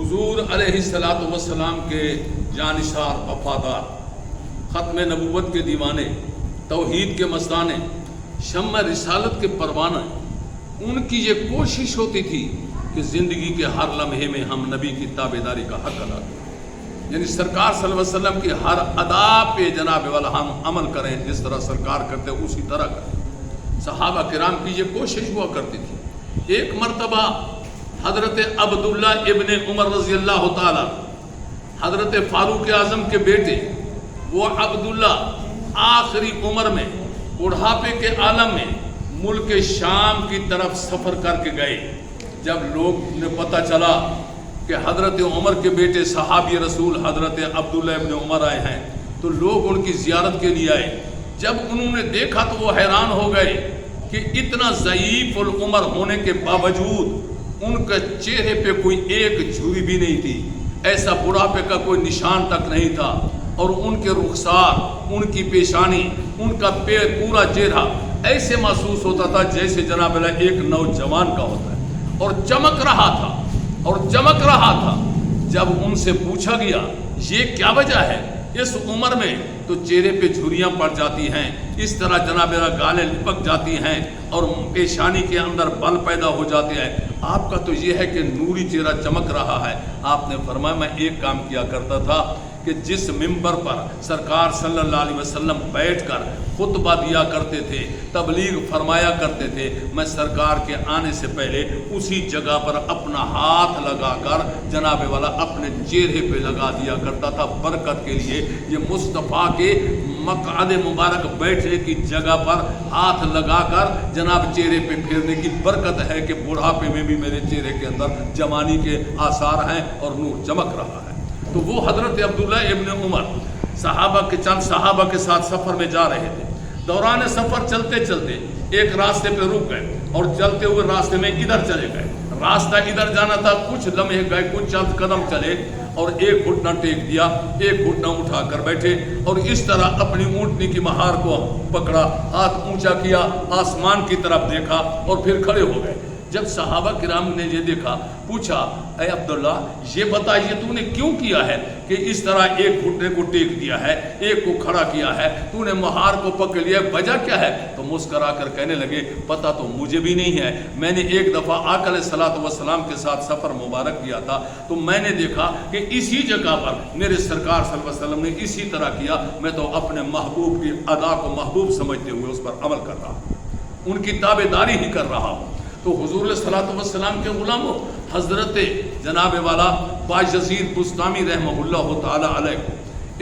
हुजूर अलैहिस्सलातु वस्सलाम के जानिसार वफादार, ख़त्म नबूवत के दीवाने, तौहीद के मस्ताने, शम्म रिसालत के परवाना, उनकी ये कोशिश होती थी कि ज़िंदगी के हर लम्हे में हम नबी की ताबेदारी का हक़ अदा करें। यानी सरकार सल्लल्लाहु अलैहि वसल्लम की हर अदा पे जनाब वाला हम अमल करें, जिस तरह सरकार करते उसी तरह करें। सहाबा किराम की ये कोशिश हुआ करती थी। एक मरतबा हज़रत अब्दुल्ला इब्ने उमर रज़ी अल्लाह ताला, हज़रत फारूक आज़म के बेटे, वो अब्दुल्ला आखिरी उम्र में, बुढ़ापे के आलम में मुल्क शाम की तरफ सफ़र करके गए। जब लोग ने पता चला कि हज़रत उमर के बेटे सहाबी रसूल हज़रत अब्दुल्ला इब्ने उमर आए हैं, तो लोग उनकी ज़ियारत के लिए आए। जब उन्होंने देखा तो वो हैरान हो गए कि इतना ज़ईफ़ उल उमर होने के बावजूद उनके चेहरे पे कोई एक झुर्री भी नहीं थी, ऐसा बुढ़ापे का कोई निशान तक नहीं था। और उनके रुखसार, उनकी पेशानी, उनका पूरा चेहरा ऐसे महसूस होता था जैसे जनाब एक नौजवान का होता है, और चमक रहा था। जब उनसे पूछा गया ये क्या वजह है, इस उम्र में तो चेहरे पे झुर्रियाँ पड़ जाती हैं, इस तरह जनाब गालें लिपक जाती हैं और पेशानी के अंदर बल पैदा हो जाते हैं, आपका तो ये है कि नूरी चेहरा चमक रहा है। आपने फरमाया मैं एक काम किया करता था कि जिस मिंबर पर सरकार सल्लल्लाहु अलैहि वसल्लम बैठकर खुतबा दिया करते थे, तबलीग फरमाया करते थे, मैं सरकार के आने से पहले उसी जगह पर अपना हाथ लगाकर जनाबे वाला अपने चेहरे पे लगा दिया करता था बरकत के लिए। ये मुस्तफ़ा के मक़अद मुबारक बैठने की जगह पर हाथ लगाकर जनाब चेहरे पे फेरने की बरकत है कि बुढ़ापे में भी मेरे चेहरे के अंदर जवानी के आसार हैं और नूर चमक रहा है। तो वो हज़रत अब्दुल्ला इब्ने उमर चंद सहाबा के साथ सफ़र में जा रहे थे। दौरान सफ़र चलते चलते एक रास्ते पे रुक गए और चलते हुए रास्ते में इधर चले गए। रास्ता इधर जाना था, कुछ लम्हे गए, कुछ चंद कदम चले और एक घुटना टेक दिया, एक घुटना उठा कर बैठे और इस तरह अपनी ऊँटनी की महार को पकड़ा, हाथ ऊंचा किया, आसमान की तरफ देखा और फिर खड़े हो गए। जब सहाबा किराम ने ये देखा, पूछा ऐ अब्दुल्ला ये बताइए तूने क्यों किया है कि इस तरह एक घुटने को टेक दिया है, एक को खड़ा किया है, तूने महार को पकड़ लिया, वजह क्या है? तो मुस्करा कर कहने लगे पता तो मुझे भी नहीं है, मैंने एक दफ़ा आका अलैहिस्सलातु वस्सलाम के साथ सफ़र मुबारक किया था, तो मैंने देखा कि इसी जगह पर मेरे सरकार सल्लल्लाहु अलैहि वसल्लम ने इसी तरह किया, मैं तो अपने महबूब की अदा को महबूब समझते हुए उस पर अमल कर रहा हूँ, उनकी ताबेदारी ही कर रहा हूँ। तो हुजूर सल्लल्लाहु अलैहि वसल्लम के गुलामों हज़रत जनाब वाला बायज़ीद बुस्तामी रहमहुल्लाह ताला अलैह को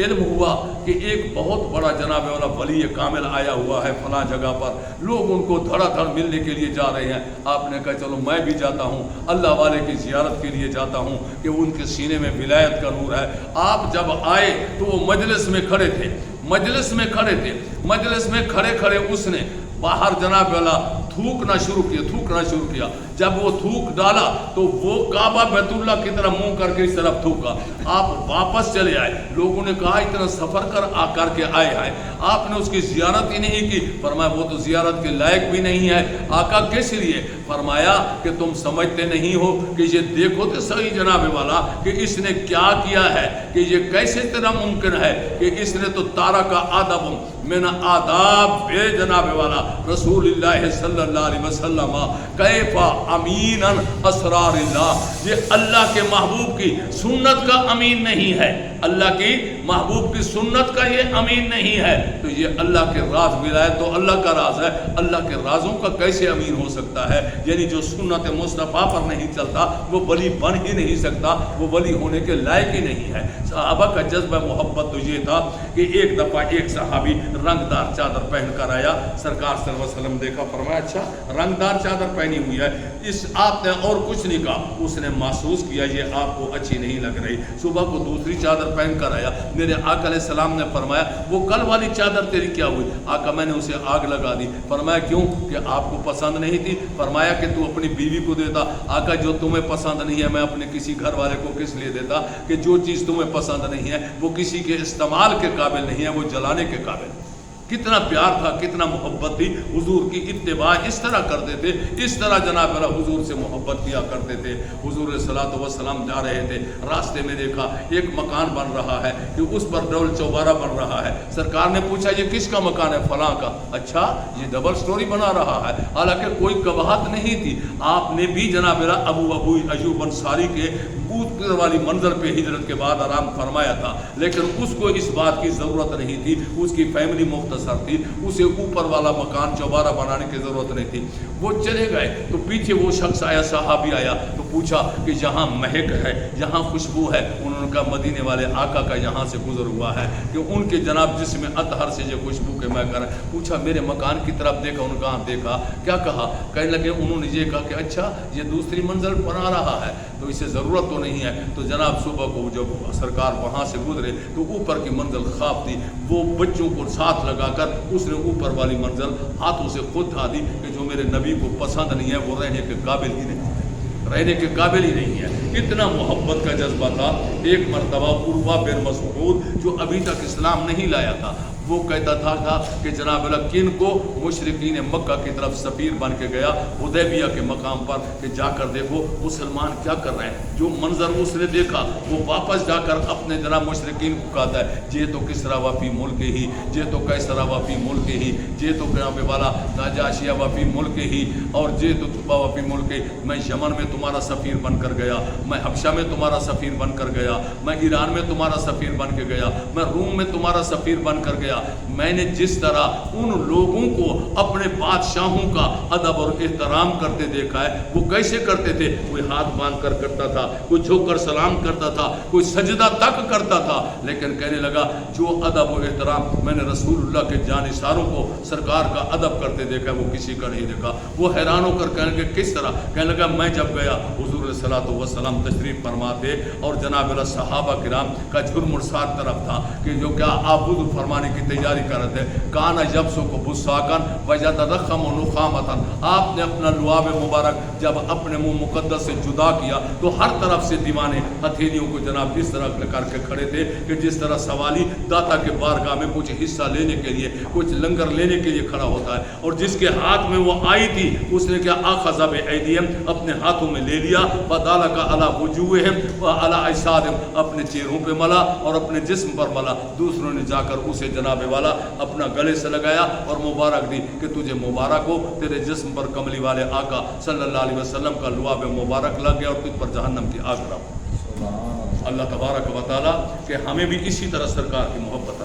इल्म हुआ कि एक बहुत बड़ा जनाब वाला वली कामिल आया हुआ है फलां जगह पर, लोग उनको धड़ाधड़ मिलने के लिए जा रहे हैं। आपने कहा चलो मैं भी जाता हूँ, अल्लाह वाले की ज़ियारत के लिए जाता हूँ कि उनके सीने में विलायत का नूर है। आप जब आए तो वो मजलिस में खड़े थे, मजलिस में खड़े खड़े उसने बाहर जनाब वाला थूकना शुरू किया। जब वो थूक डाला तो वो काबा बैतुल्ला की तरफ मुंह करके इस तरफ थूका। आप वापस चले आए, लोगों ने कहा इतना सफ़र कर आकर के आए हैं, आपने उसकी ज़ियारत ही नहीं की। फरमाया वो तो ज़ियारत के लायक भी नहीं है। आका किस लिए? फरमाया कि तुम समझते नहीं हो कि ये देखो तो सही जनाब वाला कि इसने क्या किया है, कि ये कैसे इतना मुमकिन है कि इसने तो तारा का आदब मैंने आदाब बे जनाब वाला रसूलुल्लाह सल्लल्लाहु अलैहि वसल्लम कैफा अमीनन असरारिल्लाह, ये अल्लाह के महबूब की सुन्नत का अमीन नहीं है, अल्लाह की महबूब की सुन्नत का ये अमीन नहीं है, तो ये अल्लाह के राज विलायत तो अल्लाह का राज है, अल्लाह के राजों का कैसे अमीन हो सकता है? यानी जो सुन्नत मुस्तफ़ा पर नहीं चलता वो वली बन ही नहीं सकता, वो वली होने के लायक ही नहीं है। सहाबा का जज्बा मोहब्बत तो ये था कि एक दफ़ा एक सहाबी रंगदार चादर पहन कर आया, सरकार सल्लल्लाहु अलैहि वसल्लम देखा, फरमाया अच्छा रंगदार चादर पहनी हुई है, इस आपने और कुछ नहीं कहा, उसने महसूस किया ये आपको अच्छी नहीं लग रही। सुबह को दूसरी चादर पहन कर आया, मेरे आका अलैहिस्सलाम ने फरमाया वो कल वाली चादर तेरी क्या हुई? आका मैंने उसे आग लगा दी। फरमाया क्यों? कि आपको पसंद नहीं थी। फरमाया कि तू अपनी बीवी को देता। आका जो तुम्हें पसंद नहीं है मैं अपने किसी घर वाले को किस लिए देता, कि जो चीज़ तुम्हें पसंद नहीं है वो किसी के इस्तेमाल के काबिल नहीं है, वो जलाने के काबिल। कितना प्यार था, कितना मोहब्बत थी। हुजूर की इत्तिबा इस तरह करते थे, इस तरह जनाब वाला हुजूर से मोहब्बत किया करते थे। हुजूर सल्लल्लाहु अलैहि वसल्लम जा रहे थे, रास्ते में देखा एक मकान बन रहा है कि उस पर डबल चौबारा बन रहा है। सरकार ने पूछा ये किसका मकान है? फलां का। अच्छा, ये डबल स्टोरी बना रहा है। हालांकि कोई कबाहत नहीं थी। आपने भी जनाब वाला अबू अयूब अंसारी के ऊपर वाली मंजिल पे हिजरत के बाद आराम फरमाया था, लेकिन उसको इस बात की ज़रूरत नहीं थी, उसकी फैमिली मुख्तसर थी, उसे ऊपर वाला मकान चौबारा बनाने की ज़रूरत नहीं थी। वो चले गए तो पीछे वो शख्स आया, सहाबी आया तो पूछा कि जहाँ महक है, जहाँ खुशबू है, उन्होंने कहा मदीने वाले आका का यहाँ से गुजर हुआ है कि उनके जनाब जिसमें अतहर से जो खुशबू के महक है। पूछा मेरे मकान की तरफ देखा, उन्होंने कहा देखा। क्या कहा? कहने लगे उन्होंने ये कहा कि अच्छा ये दूसरी मंजिल बना रहा है तो इसे ज़रूरत तो नहीं है। तो जनाब सुबह को जब सरकार वहाँ से गुजरे तो ऊपर की मंजिल ख़ाब थी। वो बच्चों को साथ लगाकर उसने ऊपर वाली मंजिल हाथों से खुद ढा दी कि जो मेरे नबी को पसंद नहीं है वो रहने के काबिल ही नहीं है, रहने के काबिल ही नहीं है। इतना मोहब्बत का जज्बा था। एक मरतबा उर्वा बिन मसऊद जो अभी तक इस्लाम नहीं लाया था, वो कहता था कि जनाब किन को मुशरिकीन मक्का की तरफ सफ़ीर बन के गया हुदैबिया के मकाम पर कि जाकर देखो मुसलमान क्या कर रहे हैं। जो मंजर उसने देखा वो वापस जाकर अपने जनाब मुशरिकीन को कहता है जे तो किसरा वाफ़ी मुल्क ही, जे तो कैसरा वाफ़ी मुल्क ही, जे तो जनाब वाला नाजाशिया वाफ़ी मुल्क ही, और जे तो तुबा वाफ़ी मुल्क ही। मैं यमन में तुम्हारा सफ़ीर बन कर गया, मैं हबशा में तुम्हारा सफ़ीर बन कर गया, मैं ईरान में तुम्हारा सफ़ीर बन के गया, मैं रूम में तुम्हारा सफ़ीर बन कर गया। मैंने जिस तरह उन लोगों को अपने बादशाहों का अदब और एहतराम करते देखा है, वो कैसे करते थे? कोई हाथ बांध कर करता था, कोई झुककर सलाम करता था, कोई सजदा तक करता था। लेकिन कहने लगा जो अदब और एहतराम मैंने रसूलुल्लाह के जानिसारों को सरकार का अदब करते देखा है वो किसी का नहीं देखा। वो हैरान होकर कहने लगे किस तरह? कहने लगा मैं जब गया हुजूर सल्लल्लाहु अलैहि वसल्लम तशरीफ फरमा थे और जनाब सहाबा किराम का झुरमुर सात तरफ था कि जो क्या आप वुज़ू फरमाने की तैयारी कर रहे थे। काना जब्सो को बुस्साकन वजद रखम नुखामतन, आपने अपना लुआब मुबारक जब अपने मुंह मुकद्दस से जुदा किया तो हर तरफ से दीवाने हथेलियों को जनाब इस तरह करके खड़े थे कि जिस तरह सवाली दाता के बारगाह में कुछ हिस्सा लेने के लिए, कुछ लंगर लेने के लिए खड़ा होता है। और जिसके हाथ में वो आई थी उसने क्या आखज़ा बिअयदीहिम, अपने हाथों में ले लिया, बदाला का अला वजूहिम व अला अजसादिहिम, अपने चेहरों पे मला और अपने जिस्म पर मला। दूसरों ने जाकर उसे जनाब वाला अपना गले से लगाया और मुबारक दी कि तुझे मुबारक हो, तेरे जिस्म पर कमली वाले आका सल्लल्लाहु अलैहि वसल्लम का लुआब मुबारक लग गया और तुझ पर जहन्नम की आग रहा। अल्लाह तबारक व तआला कि हमें भी इसी तरह सरकार की मोहब्बत